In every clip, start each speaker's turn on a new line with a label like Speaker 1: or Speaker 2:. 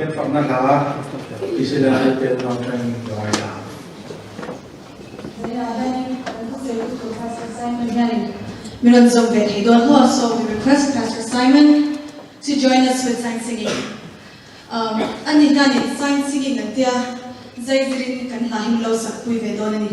Speaker 1: เป็นฝั่งนั่นละอิสราเอลเป็นฝั่งเป็นร้อยละ
Speaker 2: Miron Zongvet Hedon Ho, so we request Pastor Simon to join us with sign singing. Ani dani sign singing natia zai zirin kan lahim lo sak pui vedon ani.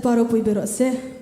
Speaker 2: paro pui bero se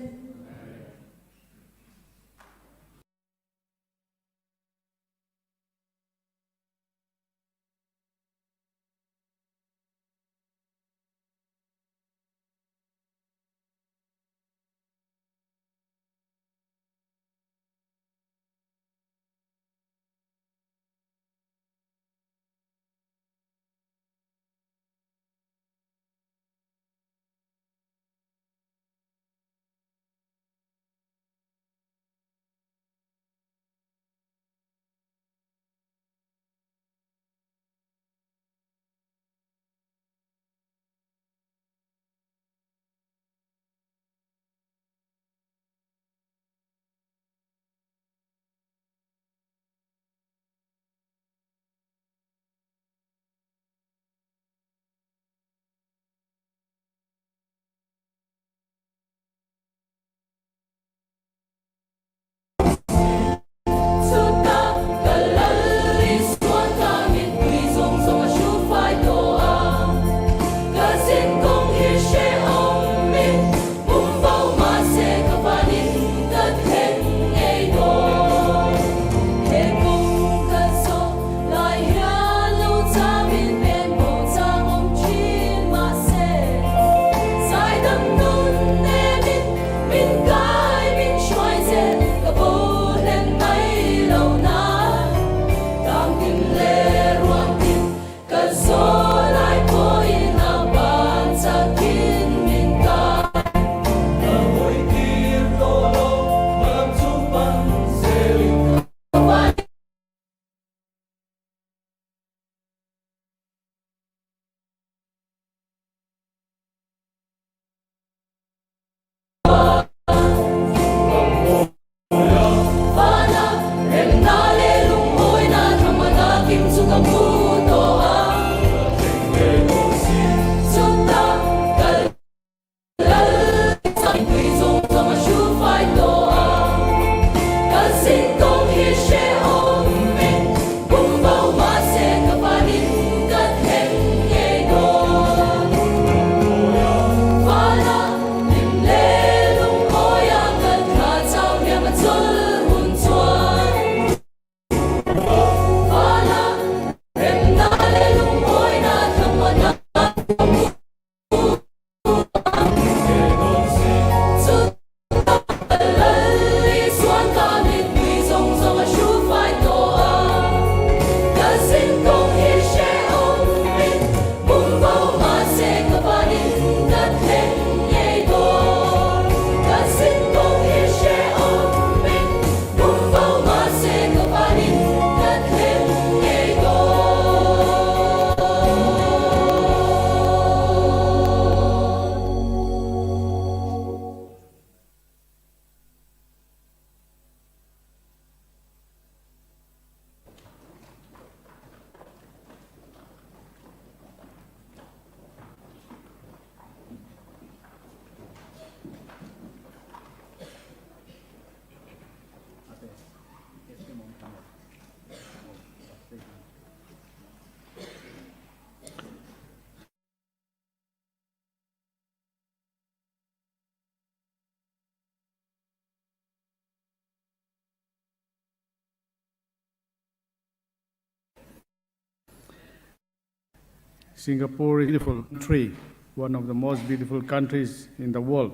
Speaker 1: Singapore is a beautiful country, one of the most beautiful countries in the world.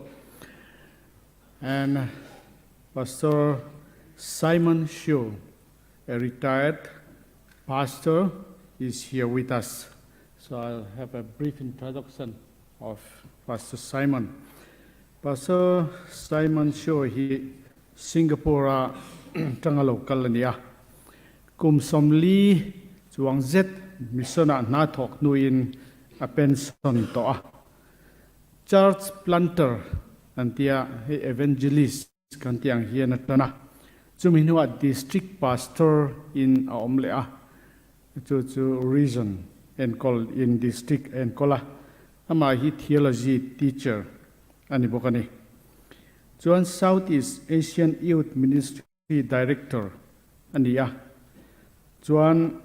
Speaker 1: And Pastor Simon Shaw, a retired pastor, is here with us. So I'll have a brief introduction of Pastor Simon. Pastor Simon Shaw, he Singapore Tangalo Kalania. Kum Somli Chuang Zet Misona Natok Nuin a pension to church planter and tia evangelist kantiang hianatana Juminua district pastor in Omlea to region and called in district and kola ama hi theology teacher anibokani Joan Southeast Asian Youth Ministry Director ania Joan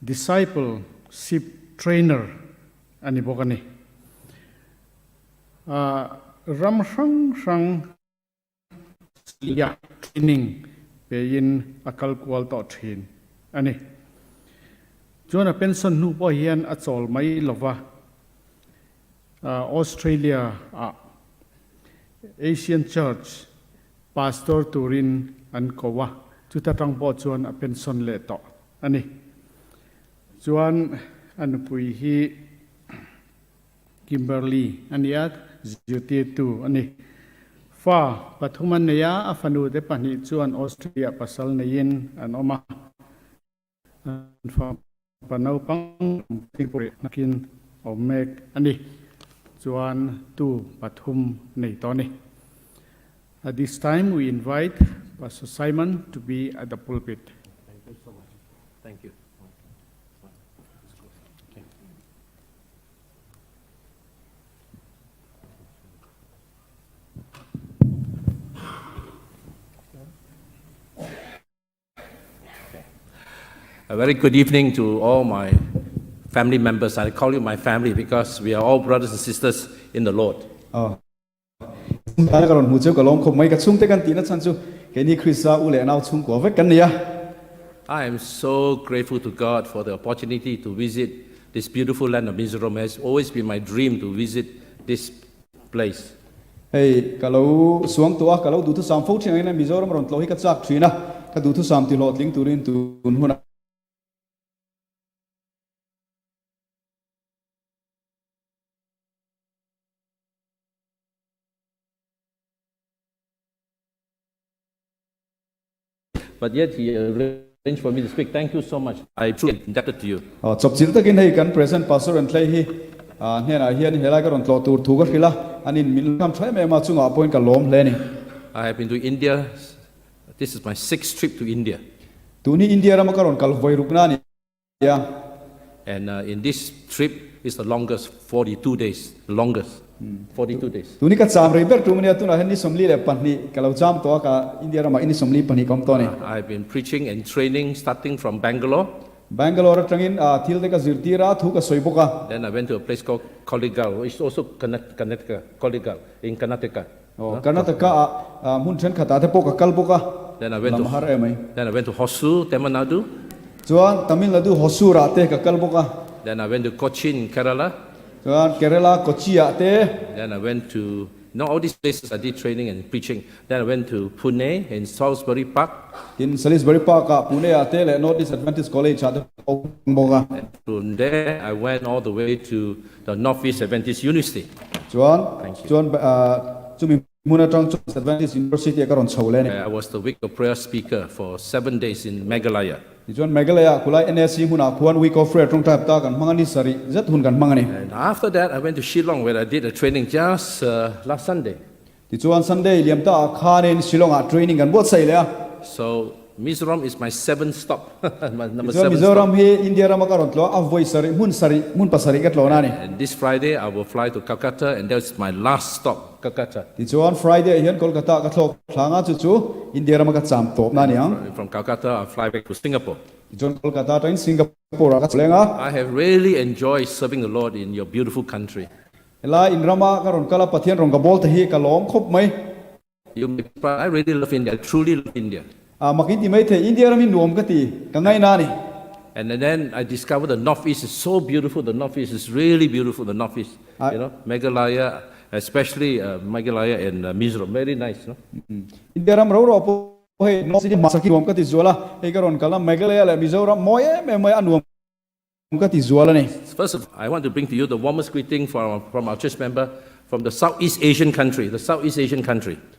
Speaker 1: discipleship trainer anibokani ram sang ya training pein akal kwal to thin ani chuan a pension nu po hian a chol mai lova Australia Asian Church pastor turin an kowa chuta tang po chuan a pension le to ani chuan an pui hi Kimberly aniat duty tu ani fa pathuman neya afanu de pani chuan Australia pasal nein an oma an fa panau pang tingpuri nakin omek ani chuan tu pathum nei to ni. At this time we invite Pastor Simon to be at the pulpit.
Speaker 3: Thank you so much. Thank you. A very good evening to all my family members. I call you my family because we are all brothers and sisters in the Lord. I am so grateful to God for the opportunity to visit this beautiful land of Mizoram. It has always been my dream to visit this place.
Speaker 4: Hey, kalau suang tua kalau dutu sam fau thiang ina Mizoram ron tlohi ka chak thina ka dutu sam ti lot ling turin tu huna
Speaker 3: But yet he arranged for me to speak. Thank you so much. I truly indebted to you.
Speaker 4: chop chil takin hei kan present pastor an thlai hi hena hian helai ka ron tlo tur thu ka khila anin min kam thlai me ma chunga point ka lom hle ni.
Speaker 3: I have been to India. This is my 6th trip to India.
Speaker 4: Tuni India ram ka ron kal voi rukna ni ya.
Speaker 3: And in this trip is the longest, 42 days. The longest, 42 days.
Speaker 4: Tuni ka cham rei ber tu mania tu na hen ni somli le panni kalau cham to ka India ram ini somli panni kom to ni.
Speaker 3: I've been preaching and training starting from Bangalore.
Speaker 4: Bangalore tangin thil de ka zirtira thu ka soiboka.
Speaker 3: Then I went to a place called Kollegal, which is also Karnataka, Kollegal, in Karnataka.
Speaker 4: Karnataka mun chen khata te poka kalboka.
Speaker 3: Then I went to Hosur, Tamil Nadu.
Speaker 4: Chuan Tamil Nadu Hosur ate ka kalboka.
Speaker 3: Then I went to Cochin, Kerala.
Speaker 4: Chuan Kerala Kochi ate.
Speaker 3: Then I went to all these places I did training and preaching. Then I went to Pune in Salisbury Park.
Speaker 4: In Salisbury Park Pune ate le North East Adventist College ate boka.
Speaker 3: And from there I went all the way to the North East Adventist University.
Speaker 4: Chuan chumi muna tang Adventist University ka ron chhole ni.
Speaker 3: I was the week of prayer speaker for 7 days in Meghalaya.
Speaker 4: Chuan Meghalaya kulai NSC huna khuan week of prayer tong type ta kan mangani sari zat hun kan mangani.
Speaker 3: And after that I went to Shillong where I did a training just last Sunday.
Speaker 4: Chuan Sunday liam ta khanin Shillong a training kan bot sai le.
Speaker 3: So Mizoram is my 7th stop. My number 7
Speaker 4: Mizoram
Speaker 3: stop.
Speaker 4: hi India ram ka ron tlo avoi sari mun pasari ka tlo na ni.
Speaker 3: And this Friday I will fly to Calcutta and that's my last stop, Calcutta.
Speaker 4: Chuan Friday hian Kolkata ka thlok thlanga chu India ram ka cham top na ni ang.
Speaker 3: From Calcutta I'll fly back to Singapore.
Speaker 4: Chuan Kolkata ta in Singapore ka chlenga.
Speaker 3: I have really enjoyed serving the Lord in your beautiful country.
Speaker 4: Ela in rama ka ron kala pathian ron ka bol ta hi ka lom khop mai.
Speaker 3: I really love India. I truly love India.
Speaker 4: Makinti mai the India ram in nuam ka ti ka ngai na ni.
Speaker 3: And then I discovered the Northeast is so beautiful. The Northeast is really beautiful. The Northeast, Meghalaya, especially Meghalaya and Mizoram, very nice, no?
Speaker 4: India ram ro po he no city masaki nuam ka ti zola he ka ron kala Meghalaya le Mizoram moye me anuam ka ti zola ni.
Speaker 3: First of all, I want to bring to you the warmest greeting from our church member from the Southeast Asian country,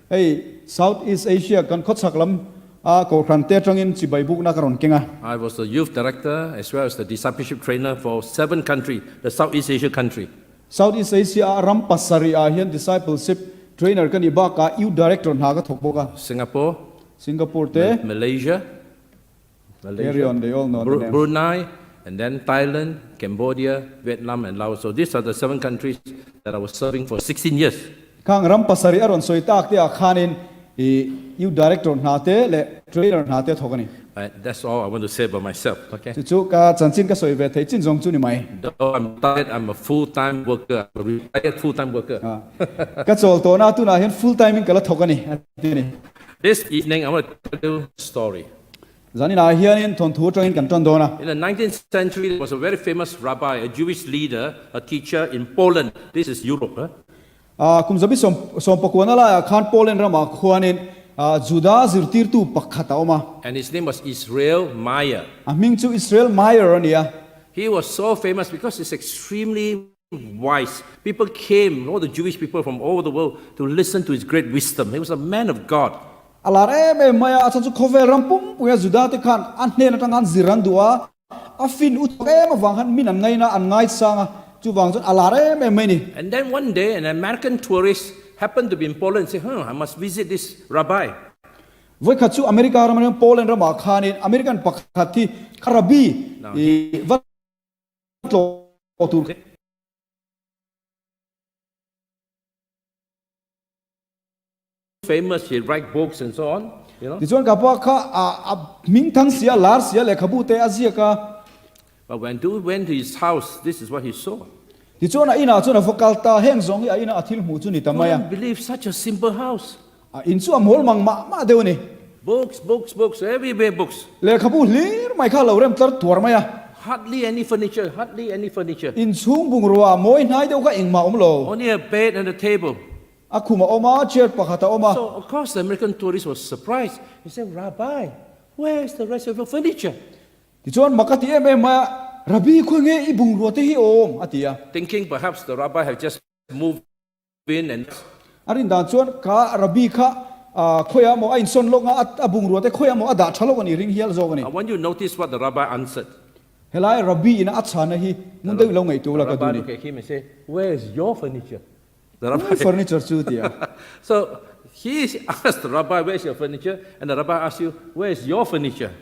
Speaker 4: Hey, Southeast Asia kan khot saklam ko khrante tangin chi baibuk na karon kenga.
Speaker 3: I was the youth director as well as the discipleship trainer for 7 countries, the Southeast Asia country.
Speaker 4: Southeast Asia ram pasari hian discipleship trainer kan iba ka youth director na ka thokboka. Singapore te
Speaker 3: Malaysia,
Speaker 4: on they all know
Speaker 3: Brunei, and then Thailand, Cambodia, Vietnam, and Laos. So these are the 7 countries that I was serving for 16 years.
Speaker 4: Kang ram pasari aron soitak te khanin youth director na te le trainer na te thokani.
Speaker 3: That's all I want to say about myself. Okay.
Speaker 4: จุจุกาจันจินก็สวยเวทจินจงจุนี่ไหม
Speaker 3: Though I'm retired, I'm a full-time worker. I'm a retired full-time worker.
Speaker 4: ก็โจลตัวน่าตุน่าเห็น full time ก็ละทกันนี่ทีนี่
Speaker 3: This evening, I want to tell you a story.
Speaker 4: จานี่นาเฮียนี่ทนทัวจงอินกันจนโดนะ
Speaker 3: In the 19th century, there was a very famous rabbi, a Jewish leader, a teacher in Poland. This is Europe.
Speaker 4: คุมจะพิสมปกวนอะไรขันโปเลนรามาควานินจูดาซิรติร์ตูปักขัดเอามา
Speaker 3: And his name was Israel Meyer.
Speaker 4: มิงจูอิสราเอลไมเออร์นี่
Speaker 3: He was so famous because he's extremely wise. People came, all the Jewish people from all over the world, to listen to his great wisdom. He was a man of God.
Speaker 4: อาลาเร่เมย์มาอาจารย์โคเวรัมปุมปุยจูดาติขันอันเนนตั้งอันซิรันดัวอาฟินอุตเอมาวังหันมินันไงนะอันไงสังจูวังจนอาลาเร่เมย์นี่
Speaker 3: And then one day, an American tourist happened to be in Poland and said, I must visit this rabbi.
Speaker 4: วันขัดจูอเมริกาเรามันโปแลนด์เรามาคานินอเมริกันปักขัดที่คาราบีวัดโลตู
Speaker 3: Famous, he write books and so on. You know.
Speaker 4: ที่ส่วนกับว่าข้ามิงทั้งเสียลาร์เสียเลยขบูเตอาเซียกา
Speaker 3: But when they went to his house, this is what he saw.
Speaker 4: ที่ส่วนอินาส่วนฟกัลตาแห่งสองอินาอาทิลหูจุนี่ทำไม
Speaker 3: I can't believe such a simple house.
Speaker 4: อินส่วนมอลมังมาเดียวนี่
Speaker 3: Books, everywhere books.
Speaker 4: เลยขบูลีร์ไม่ข้าเราเริ่มตัดตัวไหม
Speaker 3: Hardly any furniture,
Speaker 4: อินชุ่มบุงรัวมวยนายเดียวก็เองมาโล
Speaker 3: Only a bed and a table.
Speaker 4: อาคุมาอมาเชียร์ปักขัดอมา
Speaker 3: So, of course, the American tourist was surprised. He said, Rabbi, where is the rest of your furniture?
Speaker 4: ที่ส่วนมักที่เอ็มมาระบีคุยเงี้ยอีบุงรัวที่ฮิโอมอาทิยา
Speaker 3: Thinking perhaps the rabbi had just moved in and
Speaker 4: อารินดานส่วนข้าระบีข้าคุยอาโมอินส่วนโลกอาบุงรัวแต่คุยอาโมอาดาชะโลกันนี่ริงเฮียลโจกันนี่
Speaker 3: I want you to notice what the rabbi answered.
Speaker 4: เฮลัยระบีอินอัจฉริยะมุนได้ลงไงตัวละ
Speaker 3: The
Speaker 4: กันดู
Speaker 3: rabbi
Speaker 4: นี่
Speaker 3: looked at him and said, where is your furniture? The
Speaker 4: เฟอร์
Speaker 3: rabbi.
Speaker 4: นิเจอร์ชุดที่
Speaker 3: So he asked the rabbi, where's your furniture? And the rabbi asked you, where is your furniture?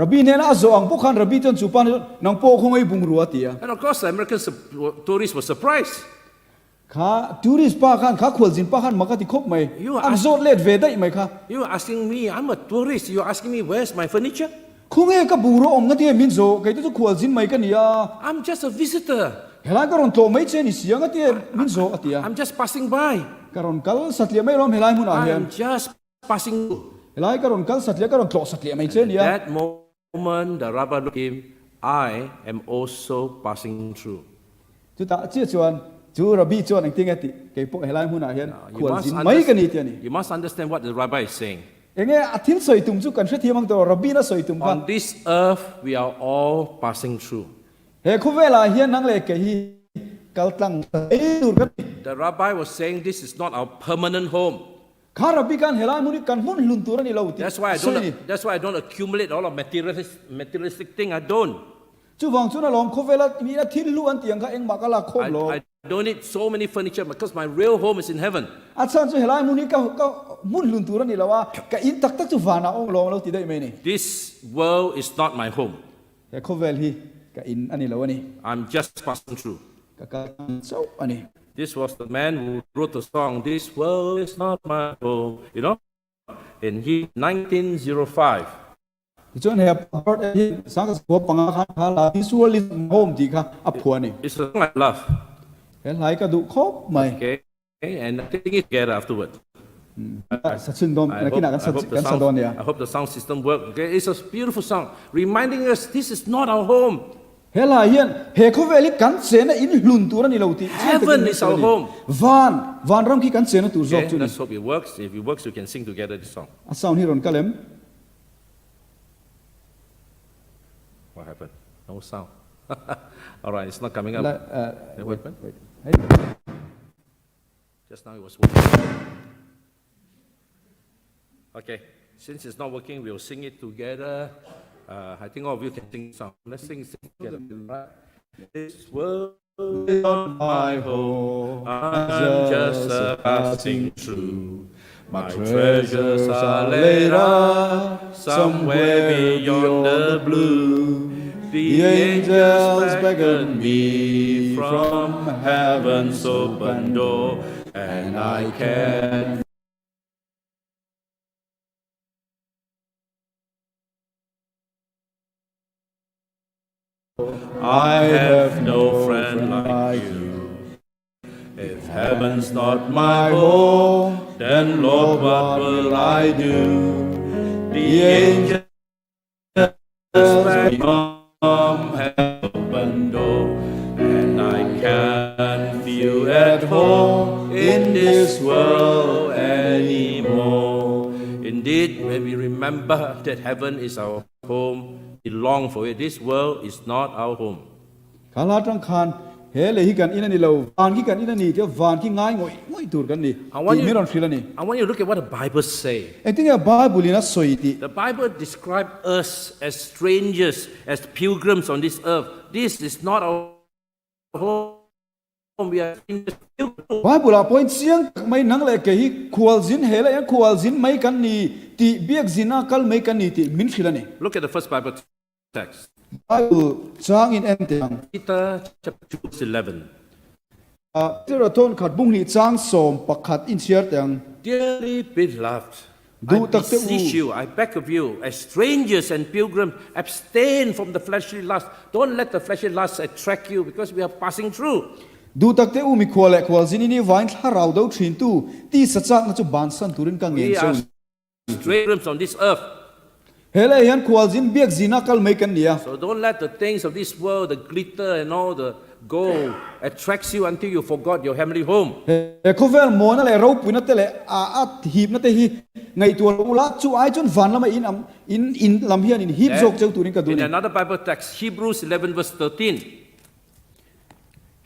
Speaker 4: ระบีเนี่ยนะอาโจอังพวกขันระบีจนสุพรรณนังโปคงไอ้บุงรัวที่
Speaker 3: And of course, the American tourists were surprised.
Speaker 4: ข้าทัวริสต์ป้าขันข้าขวดจินป้าขันมักที่คบไหม
Speaker 3: You
Speaker 4: อัน
Speaker 3: ask-
Speaker 4: โจเลดเวได้ไหมข้า
Speaker 3: You are asking me, I'm a tourist. You're asking me, where's my furniture?
Speaker 4: คงไอ้กับบุงรัวอมนั่นที่มินโซไก่ที่ขวดจินไหมกันนี่
Speaker 3: I'm just a visitor.
Speaker 4: เฮลัยก็รอนโตไม่เช่นนี่เสียงที่มินโซอาทิยา
Speaker 3: I'm just passing by.
Speaker 4: ก็รอนกัลสัตย์เลี้ยไม่รอมเฮลัยมุนอาเฮียน
Speaker 3: I'm just passing.
Speaker 4: เฮลัยก็รอนกัลสัตย์เลี้ยก็รอนโตสัตย์เลี้ยไม่เช่นนี่
Speaker 3: That moment, the rabbi looked at him, I am also passing through.
Speaker 4: จุดตาเจี๊ยชวนจูระบีชวนอันที่ไงติเกี่ยวกับเฮลัยมุนอาเฮียน
Speaker 3: You
Speaker 4: ขวด
Speaker 3: must
Speaker 4: จินไม่กันนี่ที่นี่
Speaker 3: you must understand what the rabbi is saying.
Speaker 4: เองไงอาทิตย์สวยตุ่มจุกันเชื่อที่มังตัวระบีน่ะสวยตุ่มกัน
Speaker 3: On this earth, we are all passing through.
Speaker 4: เฮ้คุณเวลาเฮียนนั่งเลยกี่กัลตังเอ้ยดูกัน
Speaker 3: The rabbi was saying this is not our permanent home.
Speaker 4: ข้าระบีกันเฮลัยมุนกันหุ่นลุนตัวนี่เราติ
Speaker 3: That's why I don't accumulate all of materialistic thing. I don't.
Speaker 4: จู่วังจู่น่ะลองคุณเวลามีอาทิตย์ล้วนเตียงก็เองมากะลาคบโล
Speaker 3: I don't need so many furniture because my real home is in heaven.
Speaker 4: อาจารย์จู่เฮลัยมุนก็หุ่นลุนตัวนี่เราว่าก็อินตักจู่ฟานาองลองเราติได้ไหมนี่
Speaker 3: This world is not my home.
Speaker 4: แต่คุณเวลาก็อินอันนี้เราวนี่
Speaker 3: I'm just passing through.
Speaker 4: ก็การเจ้าอันนี้
Speaker 3: This was the man who wrote the song, This World is Not My Home, you know, in 1905.
Speaker 4: จนเฮียพอดที่สังกัดหัวปังอาคารพาลาที่ส่วนลิสต์โฮมดีค่ะอับพวนี่
Speaker 3: It's a song I love,
Speaker 4: เห็นหลายก็ดูครบไหม
Speaker 3: okay, and I think it together afterward.
Speaker 4: สัตว์ซึ่งดมนักกินกันสัตว์กันสะดอนเนี่ย
Speaker 3: I hope the sound system works, okay? It's a beautiful song, reminding us this is not our home.
Speaker 4: เฮลาเฮียนเฮเขาเวลิกันเสนอินลุนตัวนี่เราติ
Speaker 3: Heaven is our home.
Speaker 4: วานรำคีกันเสนตัวจบ
Speaker 3: Okay,
Speaker 4: จุนี่
Speaker 3: let's hope it works. If it works, we can sing together this song.
Speaker 4: อาสาวนี่รอนกัลเลม
Speaker 3: What happened? No sound. All right, it's not coming up.
Speaker 4: และ
Speaker 3: Wait.
Speaker 4: เฮ้ย
Speaker 3: Just now it was working. Okay, since it's not working, we'll sing it together. I think all of you can sing the song. Let's sing it together. Right? This world is not my home. I'm just passing through. My treasures are laid up somewhere beyond the blue. The angels beckon me from heaven's open door, and I can I have no friend like you. If heaven's not my home, then Lord, what will I do? The angels from heaven door, and I can't feel at home in this world anymore. Indeed, when we remember that heaven is our home, we long for it. This world is not our home.
Speaker 4: ข้าลาจังคานเฮเลยฮิกันอินันนี่เราวานฮิกันอินันนี่เจ้าวานที่ง่ายง่อยตูดกันนี่ที่ไม่รอนฟิลนี่
Speaker 3: I want you to look at what the Bible say.
Speaker 4: ไอ้ที่เนี่ยบาบิลีนะสวยที่
Speaker 3: The Bible describes us as strangers, as pilgrims on this earth. This is not our home. We are strangers.
Speaker 4: บาบิลาพอยเสียงไม่นังเลยแกฮิควอลซินเฮเลยควอลซินไม่กันนี่ที่เบียกซินาคัลไม่กันนี่ที่มินฟิลนี่
Speaker 3: Look at the first Bible text.
Speaker 4: บาบิลจางอินเอ็นเตียง
Speaker 3: Peter chapter 2 verse 11.
Speaker 4: ที่เราทนขัดบุ้งนี่จางสมปักขัดอินเชียร์เตียง
Speaker 3: Dearly beloved, I beseech you, I beg of you, as strangers and pilgrims, abstain from the fleshly lust. Don't let the fleshly lust attract you because we are passing through.
Speaker 4: ดูตักเตอูมีควอลเล่ควอลซินนี่วานถ้าเราเดาทรินตูที่สัจจะนั่นจะบานสันตุรินกังเงิน
Speaker 3: We
Speaker 4: เซ
Speaker 3: are strangers on this earth.
Speaker 4: เฮเลยยันควอลซินเบียกซินาคัลไม่กันเนี่ย
Speaker 3: So don't let the things of this world, the glitter and all the gold, attracts you until you forgot your heavenly home.
Speaker 4: เอโคเวลโมนั่นแหละเราปุยนั่นแหละอาหีบนั่นแหละฮีไงตัวเราละจู่ไอจนฝันแล้วมาอินลำเฮียนอินหีบโจกเจ้าตัวนี้ก็ดู
Speaker 3: In
Speaker 4: นี่
Speaker 3: another Bible text, Hebrews 11 verse 13.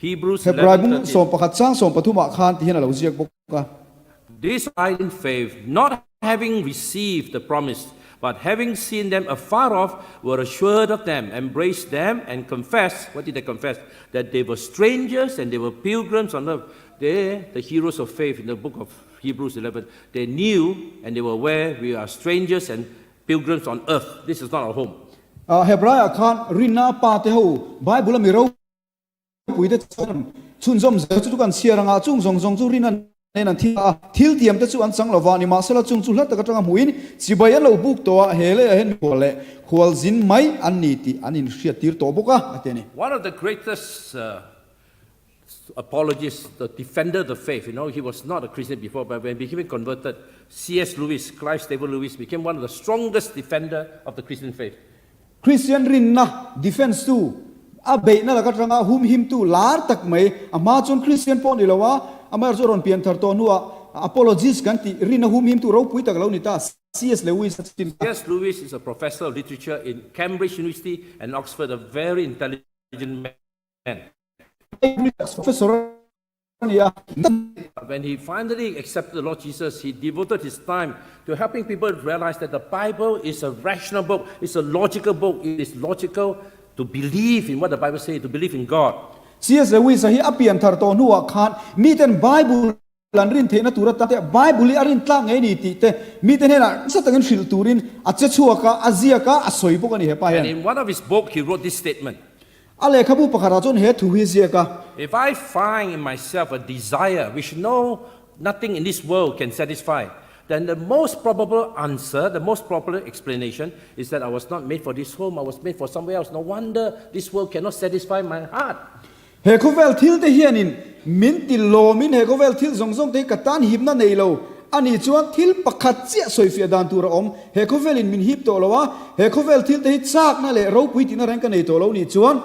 Speaker 3: Hebrews
Speaker 4: เฮบรายบุ้ง
Speaker 3: 11
Speaker 4: ส่งประคัดสร้างส่งปฐุมอาคารที่เห็นเราเรียกบอกว่า
Speaker 3: This I in faith, not having received the promise, but having seen them afar off, were assured of them, embraced them, and confessed. What did they confess? That they were strangers and they were pilgrims on earth. They, the heroes of faith in the book of Hebrews 11, they knew and they were aware we are strangers and pilgrims on earth. This is not our home.
Speaker 4: เฮบรายอาคารรินาปาเตหูไบเบิลมีเราปุยเดชนชุนซอมเจ้าจุกันเชียรังอาจุงซงจุรินันในนั้นที่ทิลเตียมเตจุอันสังลาวานิมาสละจุงจุลัดตะกะจังมุยนสิบายันเราบุกตัวเฮเลเห็นควอลเล่ควอลซินไม่อันนี้ที่อันนี้เชียติร์ตัวบุกอะเตนี่
Speaker 3: One of the greatest apologists, the defender of the faith, he was not a Christian before, but when he became converted, C.S. Lewis, Clive Stable Lewis, became one of the strongest defender of the Christian faith.
Speaker 4: คริสเตียนรินนะดิเฟนส์ตูอาเบนั่นแหละก็จังหุมหิมตูลาร์ตักไม่อามาจนคริสเตียนปอนนี่ละวะอามาจนรอนเปลี่ยนทาร์ตัวนัว apologies กันที่รินนะหุมหิมตูเราปุยตักเรานี่ตา C.S. Lewis
Speaker 3: C.S. Lewis is a professor of literature in Cambridge University and Oxford, a very intelligent man.
Speaker 4: Professor
Speaker 3: When he finally accepted the Lord Jesus, he devoted his time to helping people realize that the Bible is a rational book, it's a logical book. It is logical to believe in what the Bible says, to believe in God.
Speaker 4: C.S. Lewis hi apian thar to nuwa khan mi ten Bible lan rin the na turat te Bible arin tlang ngai ni ti te mi ten hena satangin fil turin acha chuwa ka azia ka asoi bok ani he pa
Speaker 3: And
Speaker 4: yan
Speaker 3: in one of his books, he wrote this statement.
Speaker 4: ale khabu pakhara chon he thu hi zia ka
Speaker 3: If I find in myself a desire which nothing in this world can satisfy, then the most probable answer, the most probable explanation is that I was not made for this home, I was made for somewhere else. No wonder this world cannot satisfy my heart.
Speaker 4: he ko vel thil te hianin min ti lo min he ko vel thil zong zong te katan hip na nei lo ani chuan thil pakhat che soi fia dan tur om he ko velin min hip to lo wa he ko vel thil te hi chak na le ro pui ti na rang ka nei to lo ni chuan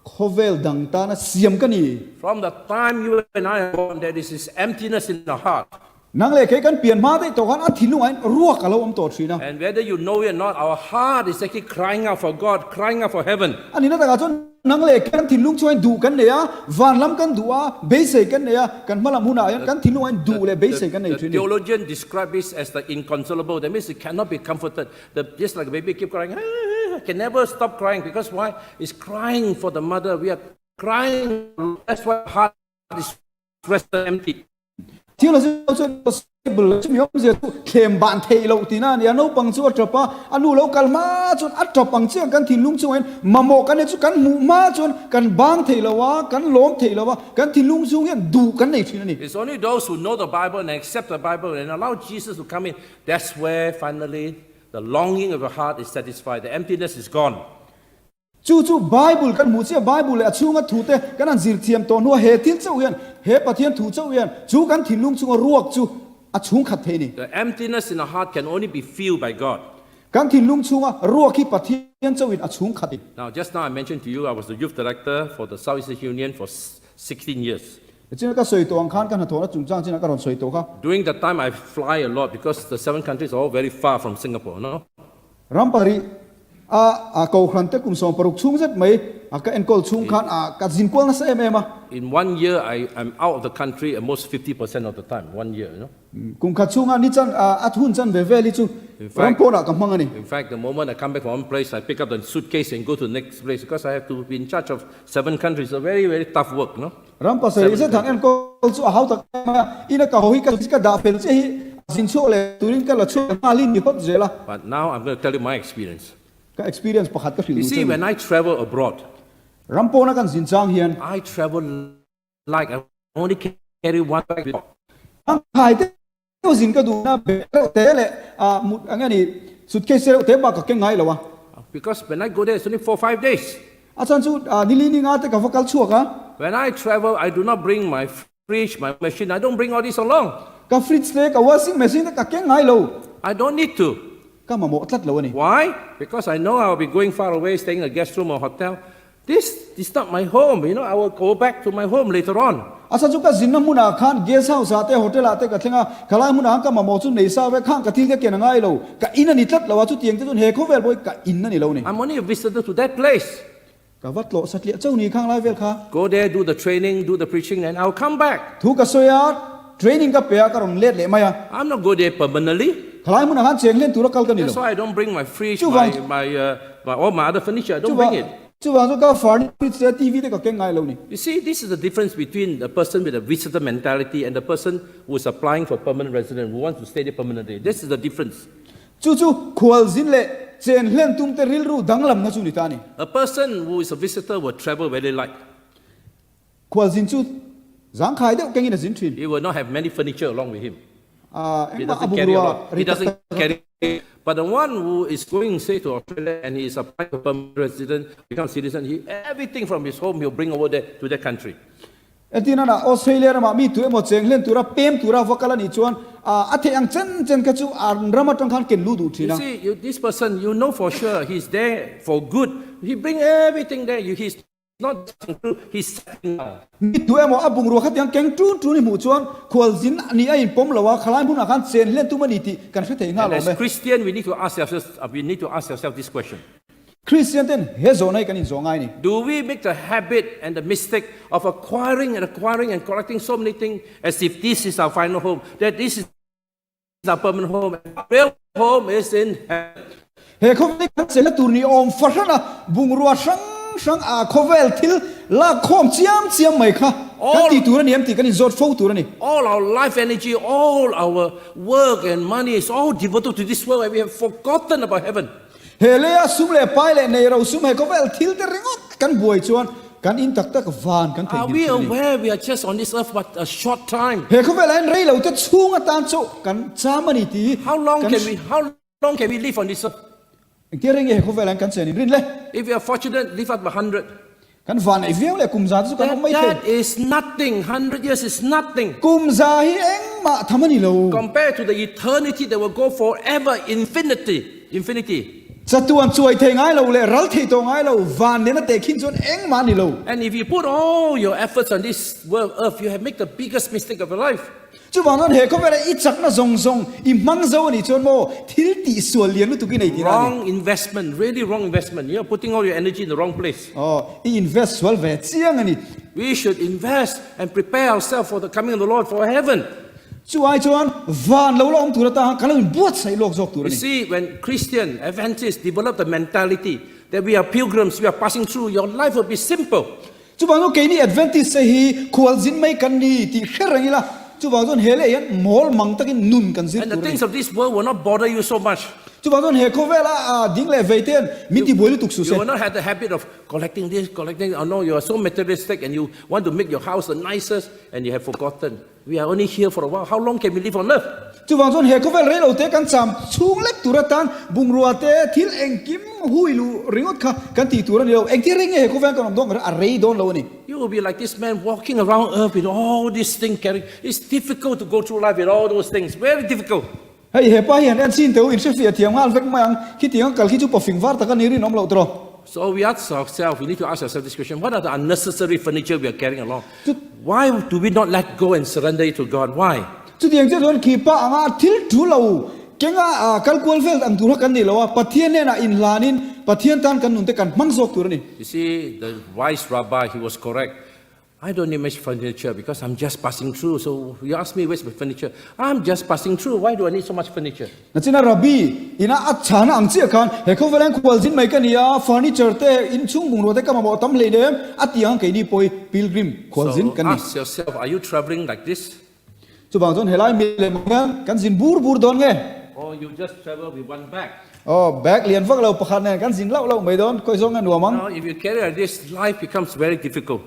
Speaker 4: khovel dang ta na siam ka ni
Speaker 3: From the time you and I are born, there is this emptiness in our heart.
Speaker 4: nang le ke kan pian ma te to kan a thinu ain ruak alo om to thina
Speaker 3: And whether you know it or not, our heart is actually crying out for God, crying out for heaven.
Speaker 4: ani na ta ga chon nang le kan thilung chuan du kan ne ya van lam kan duwa be sei kan ne ya kan malam huna yan kan thinu ain du le be sei kan nei
Speaker 3: The
Speaker 4: thini
Speaker 3: theologian describes this as the inconsolable. That means it cannot be comforted. Just like a baby keep crying, can never stop crying. Because why? It's crying for the mother. We are crying. That's why our heart is rested empty.
Speaker 4: thiếu là sự possible chúng nhóm giờ kèm bạn thầy lâu tí na nhà nấu bằng chuột chập á anh nu lâu kalma chuột ắt chập bằng chiếc căn thìn lung chung anh mà một cái này chuột căn mù ma chuột căn bang thầy lâu á căn lốm thầy lâu á căn thìn lung chung anh đủ căn này chuyện này.
Speaker 3: It's only those who know the Bible and accept the Bible and allow Jesus to come in. That's where finally the longing of your heart is satisfied. The emptiness is gone.
Speaker 4: chu Bible kan mu che Bible le achunga thute kan an zir thiam to no he til chau hian he pathian thu chau hian chu kan thinlung chunga ruak chu achung khat the ni
Speaker 3: The emptiness in the heart can only be filled by God.
Speaker 4: kan thinlung chunga ruak hi pathian chau in achung khat.
Speaker 3: Now, just now I mentioned to you, I was the youth director for the Southeast Union for 16 years.
Speaker 4: China ka soi to ang khan kan ha thona chungchang china ka ron soi to kha
Speaker 3: During that time, I fly a lot because the 7 countries are all very far from Singapore, no?
Speaker 4: rampari a ko khan te kum som paruk chung zet mai a ka enkol chung khan a ka jin kwal na sa em
Speaker 3: In 1 year, I'm out of the country almost 50% of the time, 1 year, you know?
Speaker 4: kum kha chunga ni chan a thun chan ve ve li chu
Speaker 3: fact-
Speaker 4: rampona ka mangani
Speaker 3: In fact, the moment I come back from one place, I pick up the suitcase and go to the next place because I have to be in charge of 7 countries. It's a very, very tough work, no?
Speaker 4: rampa se se thang enkol chu a hau tak ina ka hoi ka da fel che hi jin cho le turin ka la chu ma lin ni hot zela
Speaker 3: But now I'm going to tell you my experience.
Speaker 4: ka experience pakhat ka
Speaker 3: You
Speaker 4: fil
Speaker 3: see, when I travel abroad,
Speaker 4: rampona kan jin chang hian
Speaker 3: I travel like I only carry one bag.
Speaker 4: ang khai te to jin ka du na te le a mut angani suitcase te ba ka ke ngai lawa
Speaker 3: Because when I go there, it's only 4-5 days.
Speaker 4: achan chu nili ni nga te ka vakal chu ka
Speaker 3: When I travel, I do not bring my fridge, my machine. I don't bring all this along.
Speaker 4: ka fridge te ka washing machine te ka ke ngai lo
Speaker 3: I don't need to.
Speaker 4: ka ma mo tlat lo ni
Speaker 3: Why? Because I know I'll be going far away, staying in a guest room or hotel. This is not my home. You know, I will go back to my home later on.
Speaker 4: asa chu ka jin na muna khan guest house ate hotel ate ka thenga khalai muna ka ma mo chu nei sa we khang ka thil ke ke na ngai lo ka ina ni tlat lo wa chu tiang te chun he kho vel boy ka in na ni lo ni
Speaker 3: I'm only a visitor to that place.
Speaker 4: ka wat lo satlia chau ni khang lai vel kha
Speaker 3: Go there, do the training, do the preaching, and I'll come back.
Speaker 4: thu ka soya training ka pe ka ron let le maya
Speaker 3: I'm not go there permanently.
Speaker 4: khalai muna khan cheng len tu ra kal ka ni
Speaker 3: That's
Speaker 4: lo
Speaker 3: why I don't bring my fridge,
Speaker 4: Chu
Speaker 3: my,
Speaker 4: wang-
Speaker 3: all my other furniture. I don't
Speaker 4: chu
Speaker 3: bring
Speaker 4: wa
Speaker 3: it.
Speaker 4: chu wa ka furniture te tv te ka ke ngai lo ni
Speaker 3: You see, this is the difference between the person with a visitor mentality and the person who is applying for permanent resident, who wants to stay there permanently. This is the difference.
Speaker 4: chu khwal jin le chen hlen tum te ril ru danglam na chu ni ta ni
Speaker 3: A person who is a visitor will travel very light.
Speaker 4: khwal jin chu zang khai de ke ngi na jin thin
Speaker 3: He will not have many furniture along with him. He
Speaker 4: engma
Speaker 3: doesn't carry a
Speaker 4: abungruwa
Speaker 3: lot. He doesn't carry. But the one who is going, say, to Australia and he is applying for permanent resident, become citizen, everything from his home he'll bring over there to that country.
Speaker 4: etina na Australia ma mi tu emo cheng hlen tu ra pem tu ra vakala ni chuan athe ang chen ka chu rama tang khan ken lu du
Speaker 3: You
Speaker 4: thina
Speaker 3: see, this person, you know for sure he's there for good. He bring everything there. He's not true. He's setting down.
Speaker 4: mi tu emo abungruwa khat yang keng tu ni mu chuan khwal jin ni a in pom lawa khalai mun khan chen hlen tu mani ti kan fe thei nga
Speaker 3: And
Speaker 4: lo
Speaker 3: as
Speaker 4: me
Speaker 3: Christian, we need to ask ourselves this question.
Speaker 4: Christian ten he zonai kan in zongai ni
Speaker 3: Do we make the habit and the mistake of acquiring and collecting so many things as if this is our final home, that this is our permanent home? Our real home is in heaven.
Speaker 4: he kho ni kan sela tur ni om farana bungruwa sang a khovel thil la khom chiam mai kha kan ti tu ra niam ti kan in zot fo tu ra ni
Speaker 3: All our life energy, all our work and money is all devoted to this world, and we have forgotten about heaven.
Speaker 4: hele a sum le pai le nei ro sum he khovel thil te ringot kan buai chuan kan in tak van kan
Speaker 3: Are
Speaker 4: thei
Speaker 3: we
Speaker 4: ni
Speaker 3: aware we are just on this earth but a short time?
Speaker 4: he khovel an rei lo te chunga tan cho kan chamani ti
Speaker 3: How long can we live on this earth?
Speaker 4: kereng he khovel an kan chen in rin le
Speaker 3: If we are fortunate, live up 100.
Speaker 4: kan van ai viang le kum za chu kan mai
Speaker 3: That
Speaker 4: the
Speaker 3: is nothing. 100 years is nothing.
Speaker 4: kum za hi eng ma thamani lo
Speaker 3: Compared to the eternity that will go forever, infinity.
Speaker 4: chatuan chuai thei ngai lo le ral thei to ngai lo van ne na te khin chon eng ma ni lo
Speaker 3: And if you put all your efforts on this world, earth, you have made the biggest mistake of your life.
Speaker 4: chu wanon he khovel I chak na zong I mang zo ni chon mo thil ti sual lian lu tu ki nei ti ra ni
Speaker 3: Wrong investment, really wrong investment. You're putting all your energy in the wrong place.
Speaker 4: I invest swal ve chiang ani
Speaker 3: We should invest and prepare ourselves for the coming of the Lord for heaven.
Speaker 4: chu ai chuan van lo lom tu ra ta kan lo buat sai lok jok tu ra
Speaker 3: You
Speaker 4: ni
Speaker 3: see, when Christian Adventists develop the mentality that we are pilgrims, we are passing through, your life will be simple.
Speaker 4: chu bang ke ni Adventist se hi khwal jin mai kan ni ti kherang ila chu bang zon hele yan mol mang takin nun kan zir
Speaker 3: And the
Speaker 4: tu ra
Speaker 3: things
Speaker 4: ni
Speaker 3: of this world will not bother you so much.
Speaker 4: chu bang ton he khovela ding le veiten miti boilu tuk su
Speaker 3: You
Speaker 4: se
Speaker 3: will not have the habit of collecting this, collecting. Oh no, you are so materialistic and you want to make your house the nicest and you have forgotten. We are only here for a while. How long can we live on earth?
Speaker 4: chu bang ton he khovel re lo te kan cham chung lek turatan bungrua te thil engkim huilu ringot kha kan ti turan lo eng ti ring he khovel kan dong a rei don lo ni
Speaker 3: You will be like this man walking around earth with all these things carrying. It's difficult to go through life with all those things. Very difficult.
Speaker 4: hei he pa hian an sin teu in se fia thiam ngal vek mang ki tiang kal ki chu pa fing var ta kan ni ri nom lo tro
Speaker 3: So we ask ourselves, we need to ask ourselves this question: what are the unnecessary furniture we are carrying along? Why do we not let go and surrender it to God? Why?
Speaker 4: chu tiang che don ki pa anga thil thu lo kenga kal kwal fel ang tur kan ni lo pathian ne na in lanin pathian tan kan nun te kan mang sok tur ni
Speaker 3: You see, the wise rabbi, he was correct. I don't need much furniture because I'm just passing through. So you ask me, where's my furniture? I'm just passing through. Why do I need so much furniture?
Speaker 4: na china rabbi ina achana ang chi khan he khovelan kwal jin mai kan ya furniture te in chung bung ro te kam bo tam le ne atiang ke ni poi pilgrim kwal jin
Speaker 3: So
Speaker 4: kan ni
Speaker 3: ask yourself, are you traveling like this?
Speaker 4: chu bang ton helai mi le mang kan jin bur bur don nge
Speaker 3: Or you just travel with one bag?
Speaker 4: back lian vak lo pakhan ne kan jin lau lau mai don koi song an wa mang
Speaker 3: Now, if you carry like this, life becomes very difficult.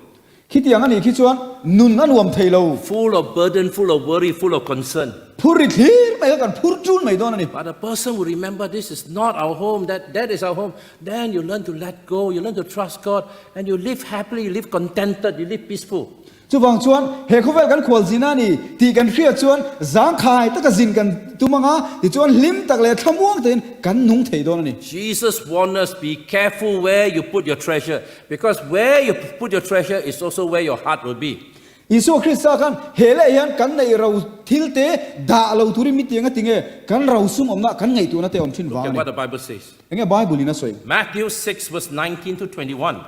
Speaker 4: khi tiang ani khi chuan nun an wam thei lo
Speaker 3: Full of burden, full of worry, full of concern.
Speaker 4: phur ri thir mai kan phur chun mai don ani
Speaker 3: But a person will remember this is not our home, that is our home. Then you learn to let go, you learn to trust God, and you live happily, you live contented, you live peaceful.
Speaker 4: chu bang chuan he khovel kan khwal jin ani ti kan khria chuan zang khai ta ka jin kan tumanga ti chuan lim tak le thamuang ten kan nung thei don ani
Speaker 3: Jesus warned us, be careful where you put your treasure, because where you put your treasure is also where your heart will be.
Speaker 4: Isu Krista kan hele yan kan nei rau thil te da lo turi mi tianga tinge kan rau sum omna kan ngai tu na te om thin
Speaker 3: Look
Speaker 4: wa
Speaker 3: at
Speaker 4: ni
Speaker 3: what the Bible says.
Speaker 4: enge bible ina soi
Speaker 3: Matthew 6, verse 19 to 21.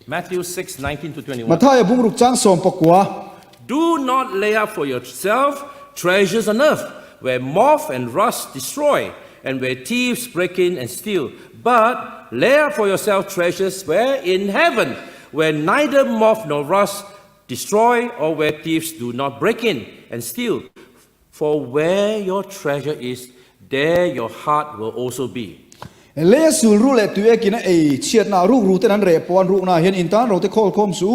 Speaker 3: Matthew 6, 19 to 21.
Speaker 4: mathai bungruk chang som pakwa
Speaker 3: Do not lay up for yourself treasures on earth, where moth and rust destroy, and where thieves break in and steal. But lay up for yourself treasures where in heaven, where neither moth nor rust destroy, or where thieves do not break in and steal. For where your treasure is, there your heart will also be.
Speaker 4: le sul ru le tu ekina e chiat na ru ru te nan re pon ru na hian in tan ro te khol khom su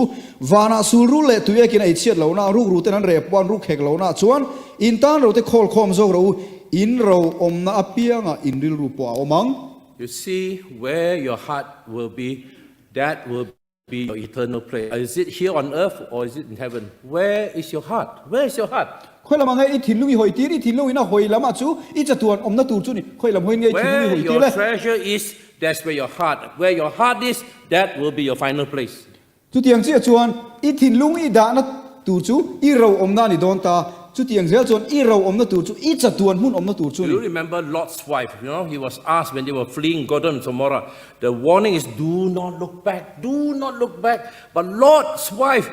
Speaker 4: wana sul ru le tu ekina e chiat lo na ru ru te nan re pon ru khek lo na chuan in tan ro te khol khom zo ro in ro om na apianga in ril ru po omang
Speaker 3: You see, where your heart will be, that will be your eternal place. Is it here on earth or is it in heaven? Where is your heart? Where is your heart?
Speaker 4: khoi lam ngai i thin lungi hoi tir i thin lungi na hoi lama chu i chatuan om na tur chu ni khoi lam hoi ngai thin
Speaker 3: Where
Speaker 4: lungi hoi tir
Speaker 3: your
Speaker 4: le
Speaker 3: treasure is, that's where your heart. Where your heart is, that will be your final place.
Speaker 4: chu tiang chi chuan i thin lungi da na tur chu i ro om na ni don ta chu tiang zel chuan i ro om na tur chu i chatuan hun om na tur chu
Speaker 3: Do you
Speaker 4: ni
Speaker 3: remember Lot's wife? You know, he was asked when they were fleeing Sodom and Gomorrah. The warning is, do not look back. Do not look back. But Lot's wife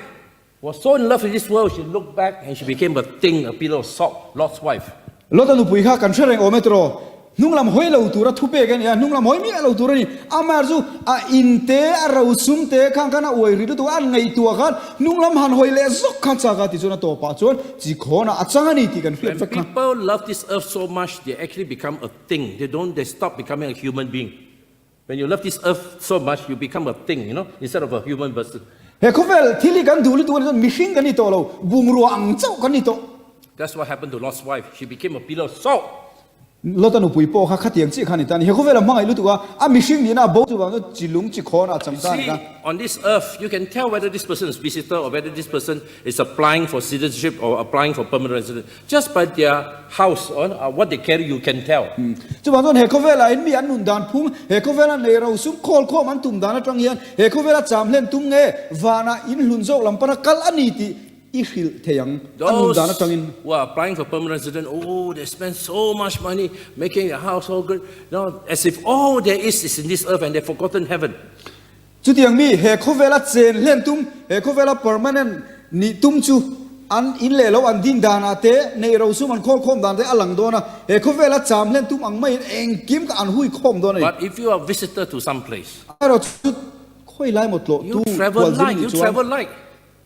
Speaker 3: was so in love with this world, she looked back and she became a thing, a pillar of salt. Lot's wife.
Speaker 4: lo ta lu pui kha kan threng o metro nung lam hoi lo tur a thu pe gan ya nung lam hoi mi lo tur ni amar chu a in te a ro sum te khang kana oi ri tu an ngai tu khan nung lam han hoi le zok khan cha ga ti chuna to pa chon ji khona achanga ni ti kan fiat
Speaker 3: When
Speaker 4: fek kha
Speaker 3: people love this earth so much, they actually become a thing. They stop becoming a human being. When you love this earth so much, you become a thing, you know, instead of a human person.
Speaker 4: he khovel thili kan du li tu ni mihing kan ni to lo bung ru ang chau kan ni to
Speaker 3: That's what happened to Lot's wife. She became a pillar of salt.
Speaker 4: lo ta nu pui po kha khatiang chi khan ni tan he khovel mangai lu tu a mihing ni na bo chu bang ji lung chi khona chang ta ni
Speaker 3: See,
Speaker 4: ka
Speaker 3: on this earth, you can tell whether this person is visitor or whether this person is applying for citizenship or applying for permanent residence. Just by their house or what they carry, you can tell.
Speaker 4: chu bang don he khovela in mi an nun dan phum he khovela nei ro sum khol khom an tum dan atang hian he khovela cham len tum nge wana in lun zo lam pana kal ani ti i khil theyang an nun
Speaker 3: Those
Speaker 4: dan atang in
Speaker 3: who are applying for permanent residence, oh, they spend so much money making a house so good. No, as if all there is in this earth and they've forgotten heaven.
Speaker 4: chu tiang mi he khovela chen len tum he khovela permanent ni tum chu an in le lo an din dan ate nei ro sum an khol khom dan te alang dona he khovela cham len tum ang mai eng kim ka an hui khom don ai
Speaker 3: But if you are a visitor to some place,
Speaker 4: aro chu khoi lai mot lo
Speaker 3: you travel light, you travel light.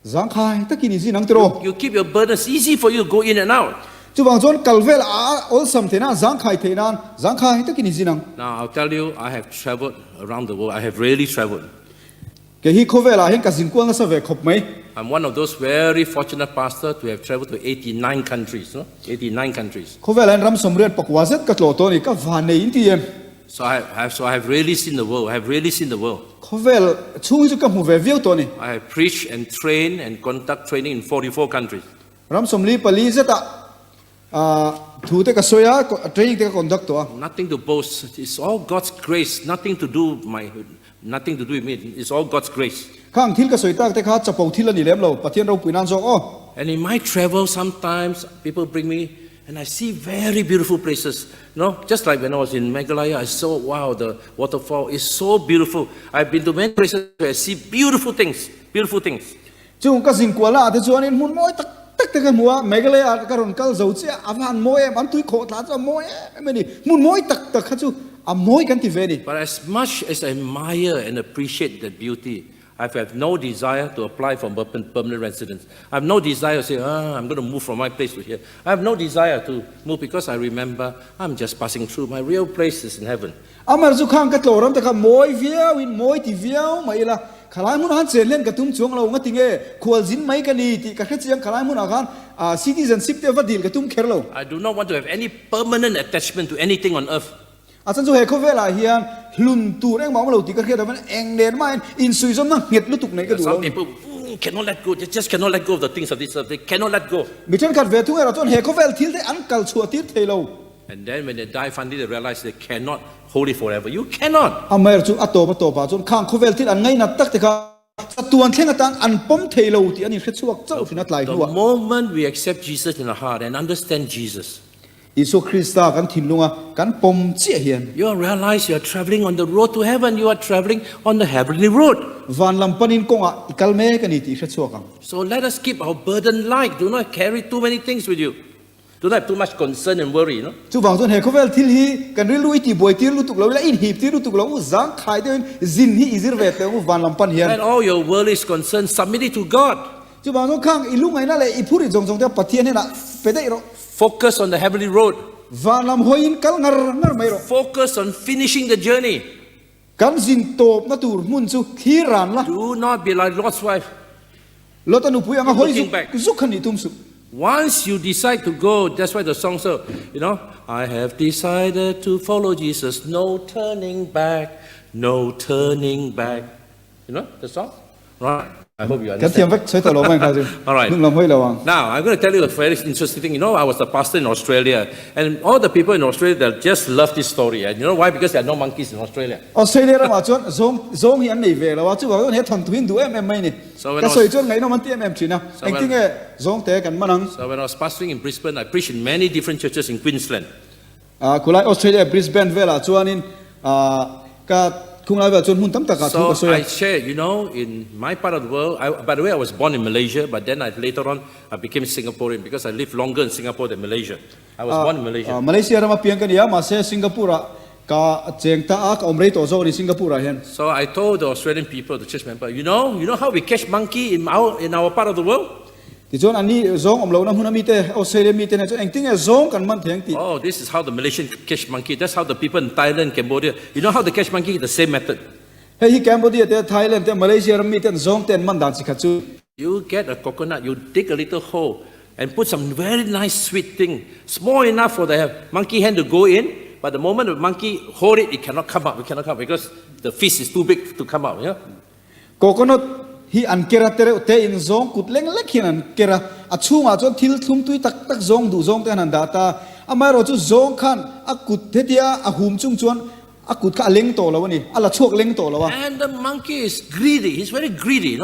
Speaker 4: zang khai takini ji nang tro
Speaker 3: You keep your burdens easy for you to go in and out.
Speaker 4: chu bang chon kalvel a ol sam thena zang khai thenan zang khai ta kini jinang
Speaker 3: Now, I'll tell you, I have traveled around the world. I have really traveled.
Speaker 4: ke hi khovela hen ka jin kwang sa ve khop mai
Speaker 3: I'm one of those very fortunate pastors to have traveled to 89 countries, no? 89 countries.
Speaker 4: khovela en ram somriat pakwazet ka tlo to ni ka van nei inti em
Speaker 3: So I have really seen the world. I have really seen the world.
Speaker 4: khovel chung chu ka mu ve viu to ni
Speaker 3: I have preached and trained and conduct training in 44 countries.
Speaker 4: ram somli pali zeta thu te ka soya training te ka conduct to
Speaker 3: Nothing to boast. It's all God's grace. Nothing to do with me. It's all God's grace.
Speaker 4: khang thil ka soita te kha chapau thil ani lem lo pathian ro puinan jong o
Speaker 3: And in my travel, sometimes people bring me, and I see very beautiful places. Just like when I was in Meghalaya, I saw, wow, the waterfall is so beautiful. I've been to many places where I see beautiful things, beautiful things.
Speaker 4: chung ka jing kwala te chuan in mun moi tak tak te ka mua Meghalaya ka ron kal zo che avan moi am tui kho tla cha moi meni mun moi tak tak kha chu a moi kan ti ve ni
Speaker 3: But as much as I admire and appreciate that beauty, I have no desire to apply for permanent residence. I have no desire to say, I'm going to move from my place to here. I have no desire to move because I remember I'm just passing through. My real place is in heaven.
Speaker 4: amar chu khang ka tlo ram te kha moi viau in moi ti viau mai la khalai mun han chen len ka tum chuang lo nga tinge khwal jin mai ka ni ti ka kha chiang khalai mun a khan citizenship te vadil ka tum kher lo
Speaker 3: I do not want to have any permanent attachment to anything on earth.
Speaker 4: asan chu he khovela hian hlun tu reng ma lo ti ka khe da man eng nen ma in sui zom na nget lu tuk nei ka du
Speaker 3: Some
Speaker 4: lo
Speaker 3: people cannot let go. They just cannot let go of the things of this earth. They cannot let go.
Speaker 4: mi chen khat ve tu era ton he khovel thil te an kal chua tir thelo
Speaker 3: And then when they die, finally they realize they cannot hold it forever. You cannot.
Speaker 4: amer chu ato pa chon khang khovel thil an ngai na tak te kha tuan thleng atan an pom thelo ti ani khe chuak chau finat lai
Speaker 3: The
Speaker 4: nuwa
Speaker 3: moment we accept Jesus in our heart and understand Jesus,
Speaker 4: isu krista kan thinlunga kan pom che hian
Speaker 3: you realize you are traveling on the road to heaven. You are traveling on the heavenly road.
Speaker 4: van lam panin konga ikal me kan ti khe chuak
Speaker 3: So let us keep our burden light. Do not carry too many things with you. Do not have too much concern and worry.
Speaker 4: chu wang chon he khovel thil hi kan ri lui ti boi tir lu tuk lo la in hip tir lu tuk lo u zang khai de zin hi izir ve te u van lam pan hian
Speaker 3: And all your worries, concerns, submit it to God.
Speaker 4: chu wang chon khang ilungai na le ipuri jong jong te pathian he na pede ro
Speaker 3: Focus on the heavenly road.
Speaker 4: van lam hoin kal ngar mai ro
Speaker 3: Focus on finishing the journey.
Speaker 4: kan zin top na tur mun chu thiran la
Speaker 3: Do not be like Lot's wife.
Speaker 4: lotanu pui anga hoi
Speaker 3: Looking back.
Speaker 4: zu khani tum su
Speaker 3: Once you decide to go, that's why the song says, I have decided to follow Jesus. No turning back, no turning back. You know the song? Right. I hope you
Speaker 4: kan thiam
Speaker 3: understand.
Speaker 4: vek choi ta lo mai kha ju
Speaker 3: All right.
Speaker 4: nung lam hoi la wang
Speaker 3: Now, I'm going to tell you a very interesting thing. I was a pastor in Australia, and all the people in Australia, they just love this story. And you know why? Because there are no monkeys in Australia.
Speaker 4: Australia ra ma chon zong hi an nei ve la wa chu wa he thon tuin du em mai ni
Speaker 3: So when
Speaker 4: ka
Speaker 3: I was-
Speaker 4: soi chon ngai no man ti em china
Speaker 3: So
Speaker 4: eng
Speaker 3: when-
Speaker 4: ting e zong te kan manang
Speaker 3: So when I was pastoring in Brisbane, I preached in many different churches in Queensland.
Speaker 4: kulai Australia Brisbane vela chuanin ka kungai va chon hun tam ta ka thu
Speaker 3: So
Speaker 4: ka soya
Speaker 3: I shared, in my part of the world, by the way, I was born in Malaysia, but then later on, I became Singaporean because I lived longer in Singapore than Malaysia. I was born in Malaysia.
Speaker 4: Malaysia ra ma piang kan ya ma se Singapore ka cheng ta a ka omrei to zo ni Singapore hian
Speaker 3: So I told the Australian people, the church member, you know how we catch monkey in our part of the world?
Speaker 4: ti chon ani zong om lo na hun mi te Australia mi te na chon eng ting e zong kan man theng ti
Speaker 3: Oh, this is how the Malaysian catch monkey. That's how the people in Thailand, Cambodia, how they catch monkey? The same method.
Speaker 4: hei hi Cambodia te Thailand te Malaysia ra mi te zong ten man dan chi kha chu
Speaker 3: You get a coconut, you dig a little hole, and put some very nice sweet thing, small enough for the monkey hand to go in, but the moment the monkey hold it, it cannot come out. It cannot come out because the fish is too big to come out.
Speaker 4: coconut hi an kera tere te in zong kut leng lek hin an kera a chunga chon thil thum tui tak tak zong du zong te han data amai ro chu zong khan a kut the dia a hum chung chuan a kut kha leng to lo ni ala chuak leng to lo wa
Speaker 3: And the monkey is greedy. He's very greedy,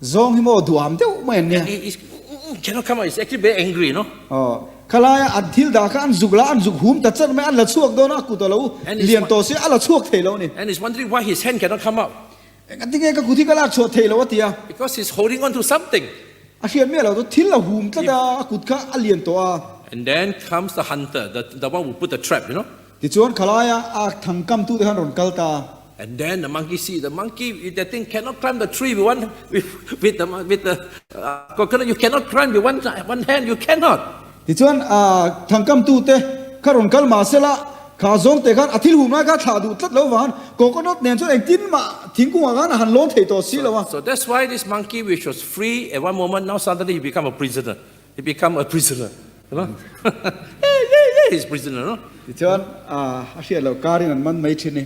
Speaker 4: zong hi mo duam te men ne
Speaker 3: He cannot come out. He's actually very angry,
Speaker 4: oh khalaya an thil da kha an zugla an zug hum ta chan me an la chuak do na kut lo
Speaker 3: And it's
Speaker 4: lian
Speaker 3: one-
Speaker 4: to se ala chuak thei lo ni
Speaker 3: And he's wondering why his hand cannot come out.
Speaker 4: an tinge ka kuthi ka la chuak thei lo tia
Speaker 3: Because he's holding on to something.
Speaker 4: a hian me lo to thil la hum ta da a kut kha a lian to a
Speaker 3: And then comes the hunter, the one who put the trap,
Speaker 4: ti chuan khalaya a thangkam tu de han ron kalta
Speaker 3: And then the monkey that thing cannot climb the tree with with the coconut. You cannot climb with one hand. You cannot.
Speaker 4: ที่ชวนทางกำตูเตะข้ารงกัลมาเสละข้าซองเตะกันอาทิตย์หุ่นน้อยก็ถ่าดูตัดแล้ววันก็นอดเนี่ยชวนเองจิ้นมาทิ้งกูว่ากันหันล้นเทตัวสิแล้ววะ
Speaker 3: So that's why this monkey, which was free at one moment, now suddenly he become a prisoner. He become a prisoner. You know? yeah, he's prisoner, no?
Speaker 4: ที่ชวนอาเซียนเราการินันมันไม่ชินนี่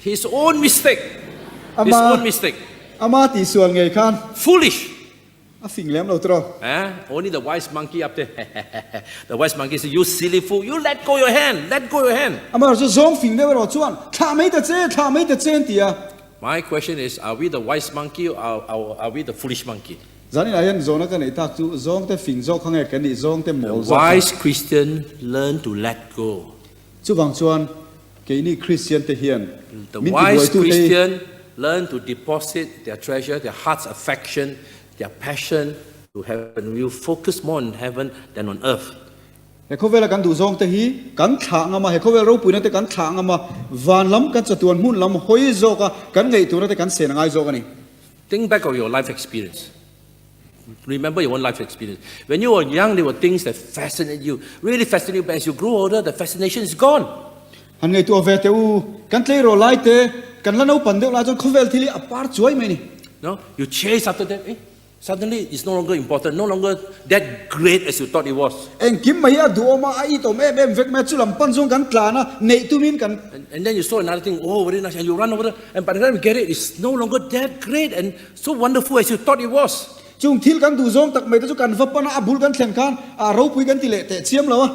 Speaker 3: His own mistake. His own mistake.
Speaker 4: อามาตีส่วนไงกัน
Speaker 3: Foolish.
Speaker 4: สิ่งแหลมเราตรอ
Speaker 3: Only the wise monkey up there. The wise monkey said, "You silly fool! You let go your hand. Let go your hand."
Speaker 4: อามาเราจะซองสิ่งเดียวเราชวนถ้าไม่แต่เจ้ถ้าไม่แต่เจ้ตีอะ
Speaker 3: My question is, are we the wise monkey or are we the foolish monkey?
Speaker 4: จานี่นายยันซองนักกันไอ้ทักจูซองแต่สิ่งซองข้างไงกันนี่ซองแต่หมอ
Speaker 3: The wise Christian learn to let go.
Speaker 4: จูบางชวนเกี่ยนี่คริสเตียนเตเฮียน
Speaker 3: The wise Christian learn to deposit their treasure, their heart's affection, their passion to heaven. You focus more on heaven than on earth.
Speaker 4: แต่เขาเวลากันดูซองแต่ฮีกันถางมาให้เขาเวลาเราปุยนั่นแต่กันถางมาวานล้ำกันจะตัวมุ่นล้ำหอยโจกันไงตัวนั่นแต่กันเสียงไงโจกันนี่
Speaker 3: Think back of your life experience. Remember your own life experience. When you were young, there were things that fascinated you, really fascinated you. But as you grow older, the fascination is gone.
Speaker 4: หันไงตัวเวทอูกันเลยรอไล่เตกันแล้วเอาปันเดียวลาจนเขาเวลทีนี้อปาร์ช่วยไหมนี่
Speaker 3: No, you chase after that. Suddenly, it's no longer important, no longer that great as you thought it was.
Speaker 4: เอ็งกิมไม่ยาดูออกมาไอ้ตัวแม่เวกแม่จุลำปันซงกันกลานะเนตุมินกัน
Speaker 3: And then you saw another thing. Oh, very nice. And you run over there. And by the time you get it, it's no longer that great and so wonderful as you thought it was.
Speaker 4: จุงทิลกันดูซงตักไม่ต้องกันฟับปนะอับุลกันแข่งกันเราปุยกันติเละแต่เชียมแล้ววะ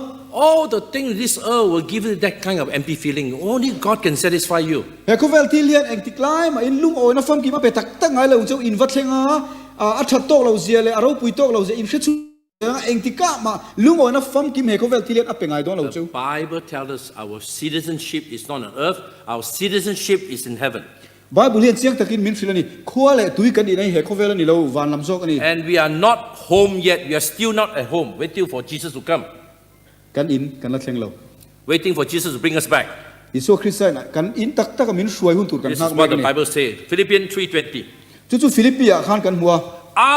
Speaker 3: All the things in this earth will give you that kind of empty feeling. Only God can satisfy you.
Speaker 4: เฮ้ยเขาเวลที่เลี้ยงเอ็งติกไลมาอินลุงโอยนะฟังกี่มาไปตักตั้งไงเราจะอินวัดเชงอัฐโตเราเสียเลยเราปุยโตเราจะอินเชื่อชูเอ็งติกะมาลุงโอยนะฟังกี่เฮ้ยเขาเวลที่เลี้ยงอัปเป็นไงตัวเราจะ
Speaker 3: The Bible tells us our citizenship is not on earth. Our citizenship is in heaven.
Speaker 4: บายบุเรียนเสียงตะกินมินฟิลนี่ขั้วเลยตุยกันอีในเฮ้ยเขาเวลนี่เราวานลำโซกันนี่
Speaker 3: And we are not home yet. We are still not at home, waiting for Jesus to come.
Speaker 4: กันอินกันละเชงเรา
Speaker 3: Waiting for Jesus to bring us back.
Speaker 4: อิสุคริสต์นะกันอินตักตักมินช่วยหุ่นตุดกัน
Speaker 3: This
Speaker 4: นัก
Speaker 3: is
Speaker 4: ไม่
Speaker 3: what
Speaker 4: กั
Speaker 3: the
Speaker 4: นนี่
Speaker 3: Bible says. Philippians 3:20.
Speaker 4: จู่ๆฟิลิปปีอะขานกันหัว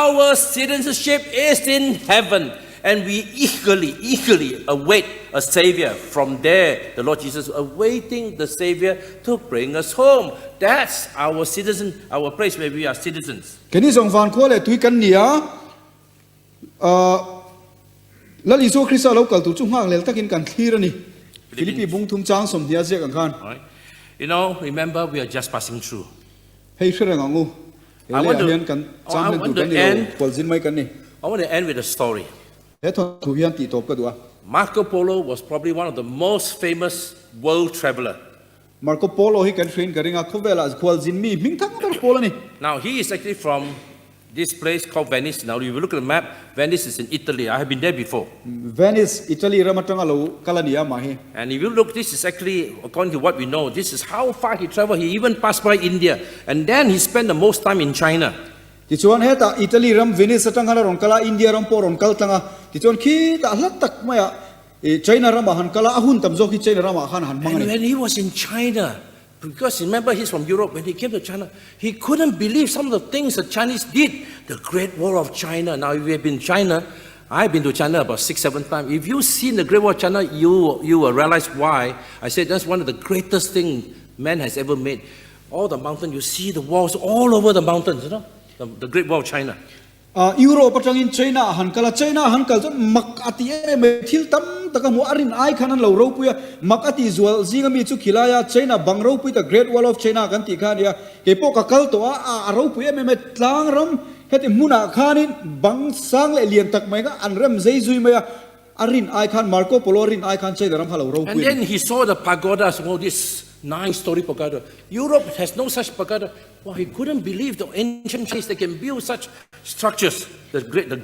Speaker 3: Our citizenship is in heaven, and we eagerly await a Savior. From there, the Lord Jesus awaiting the Savior to bring us home. That's our citizen, our place where we are citizens.
Speaker 4: แค่นี้ส่งฟานขั้วเลยตุยกันเนี่ยแล้วอิสุคริสต์เราเกิดตุจุ่มหักเลยตะกินกันที่ระนี่ฟิลิปปีบุ้งทุ่มจางสมเดียเสียกันขาน
Speaker 3: All right? You know, remember we are just passing through.
Speaker 4: ให้เชื่องังงูเรียนกันจำเป็นตุกันนี่ปวดสินไม่กันนี่
Speaker 3: I want to end with a story.
Speaker 4: เฮ้ยทอนถูกยันตีตบก็ตัว
Speaker 3: Marco Polo was probably one of the most famous world traveler.
Speaker 4: มาร์โกโปโลที่กันเทรนกันเองเขาเวลาควอลซินมีมิงทั้งมาร์โกโปโลนี่
Speaker 3: Now he is actually from this place called Venice. Now, if you look at the map, Venice is in Italy. I have been there before.
Speaker 4: เวนิสอิตาลีเรามาตั้งเรากาลาเนียมาเฮ
Speaker 3: And if you look, this is actually, according to what we know, this is how far he traveled. He even passed by India. And then he spent the most time in China.
Speaker 4: ที่ชวนเฮตาอิตาลีรัมเวนิสตั้งกันเรากาลาอินเดียรัมโปรนกาลตั้งที่ชวนขี้ตาลัดตักมาไชน่ารัมมาหันกาลาหุ่นตั้มโจขี้ไชน่ารัมมาหันมัง
Speaker 3: And
Speaker 4: นี่
Speaker 3: when he was in China, because remember he's from Europe, when he came to China, he couldn't believe some of the things the Chinese did. The Great Wall of China. Now, if you have been to China, I've been to China about 6-7 times. If you've seen the Great Wall of China, you will realize why. I said that's one of the greatest things man has ever made. All the mountains, you see the walls all over the mountains, you know, the Great Wall of China.
Speaker 4: ยุโรปประจังอินไชน่าหันกาลาไชน่าหันกาลจนมักอติเอเมทิลตั้มตะกมัวอารินไอขันนั้นเราเราปุยมักอติจวลซิงมีจุกิลายาไชน่าบังเราปุยแต่ Great Wall of China กันติขันเนี่ยเก็บพวกกัลตัวเราปุยเมตลางรำเฮติมุนาขันินบังสังเลียนตักไม่ก็อันเริ่มใจซุยไม่อารินไอขันมาร์โกโปโลอารินไอขันไชน่ารำพาเราเราปุ
Speaker 3: And
Speaker 4: ย
Speaker 3: then he saw the pagodas, all this 9-story pagoda. Europe has no such pagoda. Well, he couldn't believe the ancient cities they can build such structures, the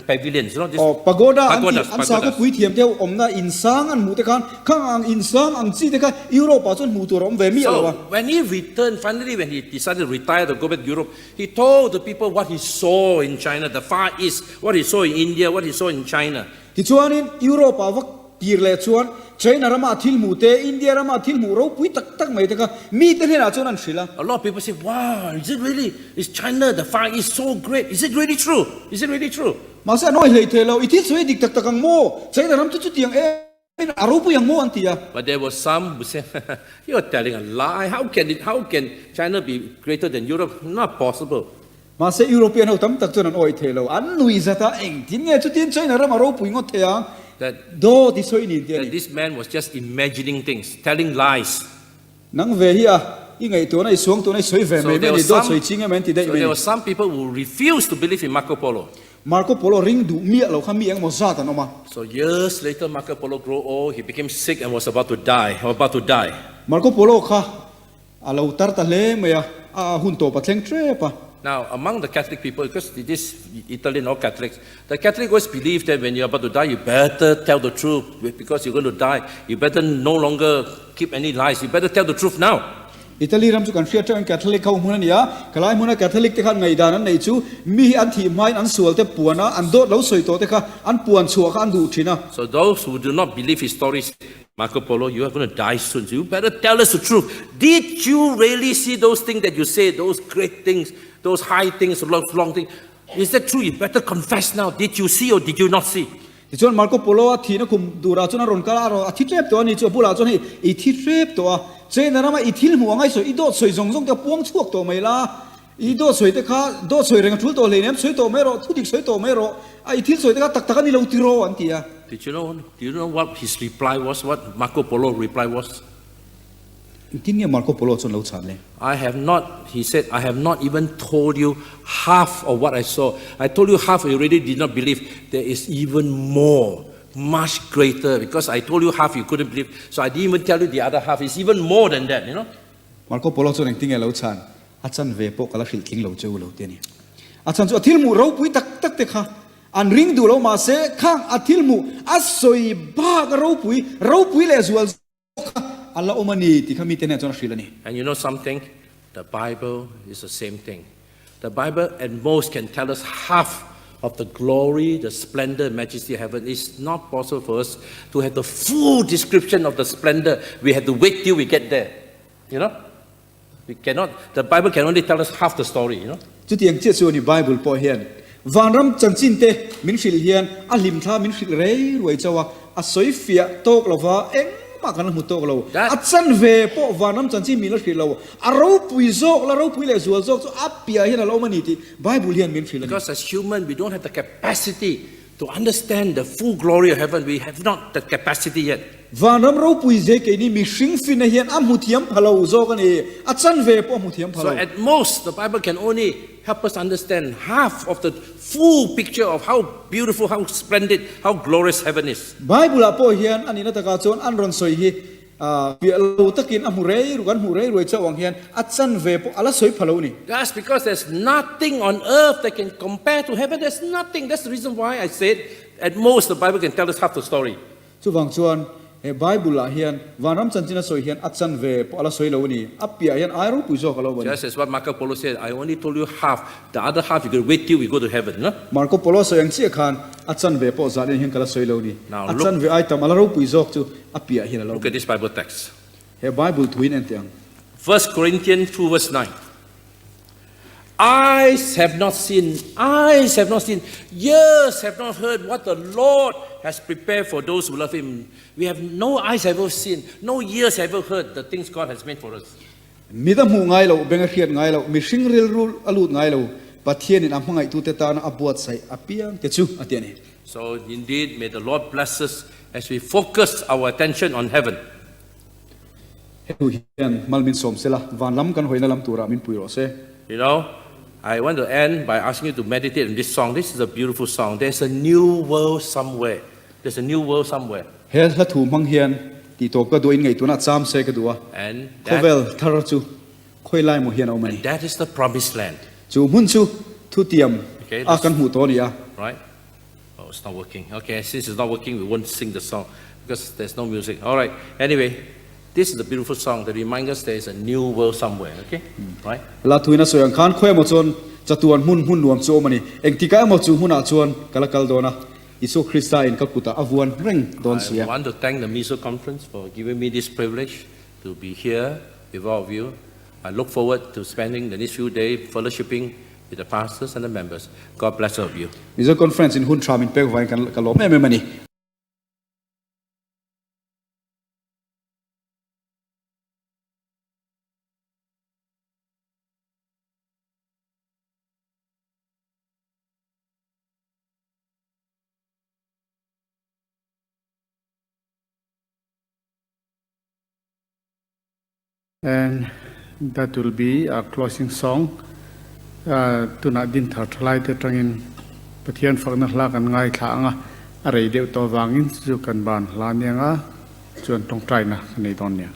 Speaker 3: pavilions, you know, this
Speaker 4: ปาโกดาอันที่
Speaker 3: pagodas,
Speaker 4: อันสาก็
Speaker 3: pagodas.
Speaker 4: ปุยเทียมเที่ยวอมนาอินซังอันหมู่ตะกันข้างอังอินซังอังซีตะกันยุโรปจนหมู่ตัวรำเวมีอะไรวะ
Speaker 3: So when he returned, finally when he decided to retire to go back to Europe, he told the people what he saw in China, the Far East, what he saw in India, what he saw in China.
Speaker 4: ที่ชวนนี้ยุโรปวักตีร์เลยชวน China rama athil mu te India rama athil mu ro pui tak mai te ka mi te hena chon an sila
Speaker 3: A lot of people say, wow, is it really? Is China, the Far East, so great? Is it really true? Is it really true?
Speaker 4: ma sa noi hlei the lo ithil soi dik tak takang mo China ram chu chu tiang aro pu yang mo an tia
Speaker 3: But there were some who said, you are telling a lie. How can China be greater than Europe? Not possible.
Speaker 4: ma se European ho tam tak chon an oi the lo an nui zata eng tin nge chu tin China ram aro pu ngot theang
Speaker 3: That,
Speaker 4: do ti soi ni
Speaker 3: that
Speaker 4: ti
Speaker 3: this man was just imagining things, telling lies.
Speaker 4: nang ve hi a i ngai to nai suang to nai soi ve
Speaker 3: So
Speaker 4: me
Speaker 3: there
Speaker 4: ni
Speaker 3: was
Speaker 4: do
Speaker 3: some-
Speaker 4: soi ching men ti dei
Speaker 3: So
Speaker 4: me
Speaker 3: there were some people who refused to believe in Marco Polo.
Speaker 4: Marco Polo ring du mi lo kha mi ang mo za ta no ma
Speaker 3: So years later, Marco Polo grew old. He became sick and was about to die.
Speaker 4: Marco Polo kha alo tar ta le me ya a hun to pa thleng tre pa
Speaker 3: Now, among the Catholic people, because this Italian or Catholics, the Catholic always believe that when you're about to die, you better tell the truth because you're going to die. You better no longer keep any lies. You better tell the truth now.
Speaker 4: Italy ram chu kan ria tang Catholic kau mun ya kalai mun Catholic te khan ngai dan an nei chu mi an thi mai an sual te puana an do lo soi to te kha an puan chua kha an du thina
Speaker 3: So those who do not believe his stories, Marco Polo, you are going to die soon. So you better tell us the truth. Did you really see those things that you say, those great things, those high things, long things? Is that true? You better confess now. Did you see or did you not see?
Speaker 4: ti chon Marco Polo a thi na kum dura chon ron kala ro a thi trep to ani chu bula chon hi I thi trep to a che na rama I thil mu ngai so I do soi jong jong te puang chuak to mai la I do soi te kha do soi reng thul to le nem soi to me ro thu dik soi to me ro a I thil soi te kha tak tak ani lo ti ro an ti a
Speaker 3: Do you know what his reply was? What Marco Polo reply was?
Speaker 4: tin nge Marco Polo chon lo chan le
Speaker 3: He said, I have not even told you half of what I saw. I told you half, you already did not believe. There is even more, much greater, because I told you half, you couldn't believe. So I didn't even tell you the other half. It's even more than that, you know.
Speaker 4: Marco Polo chon eng ting e lo chan a chan ve po kala hil king lo cheu lo te ni a chan chu a thil mu ro pui tak tak te kha an ring du lo ma se khang a thil mu a soi ba ga ro pui le zual kha alla omani ti khami te ne chon hrilani
Speaker 3: And you know something? The Bible is the same thing. The Bible at most can tell us half of the glory, the splendor, majesty of heaven. It's not possible for us to have the full description of the splendor. We have to wait till we get there. You know? We cannot, the Bible can only tell us half the story, you know?
Speaker 4: chu tiang che chu ni Bible po hian van ram chan chin te min hril hian a lim tha min hril rei ruai chawa a soi fia tok lova eng ma kan mu tok lo a chan ve po van ram chan chin min lo hril lo a ro pui zok la ro pui le zual zok chu a pia hian a lo mani ti Bible hian min hril ani
Speaker 3: Because as human, we don't have the capacity to understand the full glory of heaven. We have not the capacity yet.
Speaker 4: van ram ro pui ze ke ni mi hring fin a hian a mu thiam phalo zok ani a chan ve po mu thiam
Speaker 3: So
Speaker 4: phalo
Speaker 3: at most, the Bible can only help us understand half of the full picture of how beautiful, how splendid, how glorious heaven is.
Speaker 4: Bible a po hian ani na taka chon an ron soi hi a pi lo takin a mu rei ruan mu rei roi chawang hian a chan ve po ala soi phalo ni
Speaker 3: That's because there's nothing on earth that can compare to heaven. There's nothing. That's the reason why I said at most the Bible can tell us half the story.
Speaker 4: chu wang chuan he Bible a hian van ram chan china soi hian a chan ve po ala soi lo ni a pia hian ai ro pui zo ka lo bani
Speaker 3: Just as what Marco Polo said, I only told you half. The other half, you got to wait till we go to heaven. No?
Speaker 4: Marco Polo soi ang chi khan a chan ve po za hian kala soi lo ni
Speaker 3: Now
Speaker 4: a
Speaker 3: look-
Speaker 4: chan ve ai tam ala ro pui zo chu a pia hian a lo
Speaker 3: Look at this Bible text.
Speaker 4: he Bible thuin en tiang
Speaker 3: 1 Corinthians 2 verse 9. Eyes have not seen, ears have not heard what the Lord has prepared for those who love Him. We have no eyes have ever seen, no ears have ever heard the things God has made for us.
Speaker 4: mi da mu ngai lo benga khiat ngai lo mi hring ril rul alut ngai lo pathian in am ngai tu te ta na abuat sai apiang te chu atiani
Speaker 3: So indeed, may the Lord bless us as we focus our attention on heaven.
Speaker 4: tu hian malmin som sela van lam kan hoina lam tura min pui ro se
Speaker 3: You know, I want to end by asking you to meditate on this song. This is a beautiful song. There's a new world somewhere. There's a new world somewhere.
Speaker 4: he la thu mang hian ti to ka doin ngai tu na cham se ka duwa
Speaker 3: And that,
Speaker 4: khovel thar chu khoi lai mo hian omani
Speaker 3: that is the promised land.
Speaker 4: chu mun chu thu tiam
Speaker 3: Okay,
Speaker 4: a kan hu to ni a
Speaker 3: Right? Oh, it's not working. Okay, since it's not working, we won't sing the song because there's no music. All right. Anyway, this is a beautiful song that reminds us there is a new world somewhere. Okay? Right?
Speaker 4: la thuina soyang khan khoi mo chon chatuan mun mun nuam chu omani eng ti ka mo chu huna chuan kalakal dona Isu Christa in kakuta avuan reng don
Speaker 3: I
Speaker 4: sia.
Speaker 3: want to thank the Miso Conference for giving me this privilege to be here with all of you. I look forward to spending the next few days fellowshipping with the pastors and the members. God bless all of you.
Speaker 4: Mizo conference in hun tramin pek vai kan kalom me mani.
Speaker 1: And that will be our closing song. Tu na din thar thlai te tangin pathian fakna hla kan ngai thla anga arei deuh to wangin chu kan ban hla nianga chuan tawngtai na nei don nia.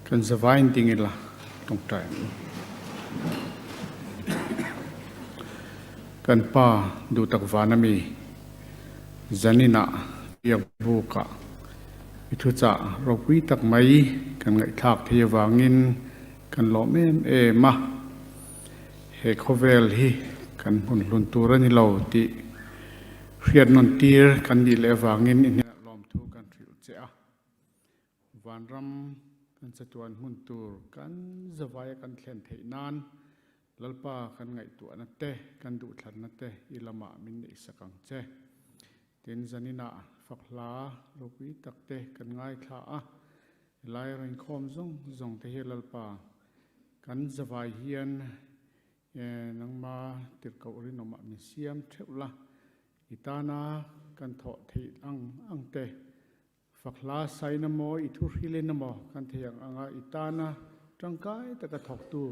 Speaker 1: kan zavain tingila Tawngtai kan pa du tak vanami zanina yak buka ithu cha rokwi tak mai kan ngai thak the wangin kan lo mem e ma he khovel hi kan hun lun turani lo ti riat non tir kan di le wangin in lom thu kan thriu che a vanram kan chatuan hun tur kan zawai kan thlen thei nan lalpa kan ngai tu na te kan du thlan na te ilama min nei sakang che tin zanina fakla lokwi takte kan ngai thla a lai ren khom zong te hi lalpa kan zawai hian nangma tirkau rin oma mi siam theula itana kan tho thei ang te fakla sai na mo ithu hrile na mo kan theyang anga itana tangkai taka thok tu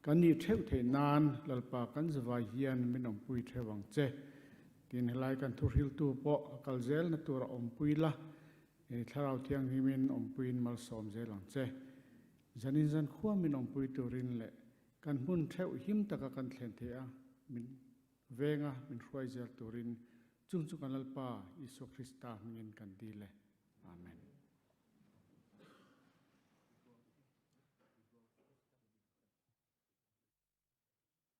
Speaker 1: kan ni theu thei nan lalpa kan zawai hian minom pui thewang che tin helai kan thu hil tu po kalzel na tura om pui la tharau thiang himin om puin mal som zelang che zanin zan khuwa min om pui turin le kan hun theu him taka kan thlen thea min venga min hruai zel turin chung kan lalpa Isu Krista mingin kan di le amen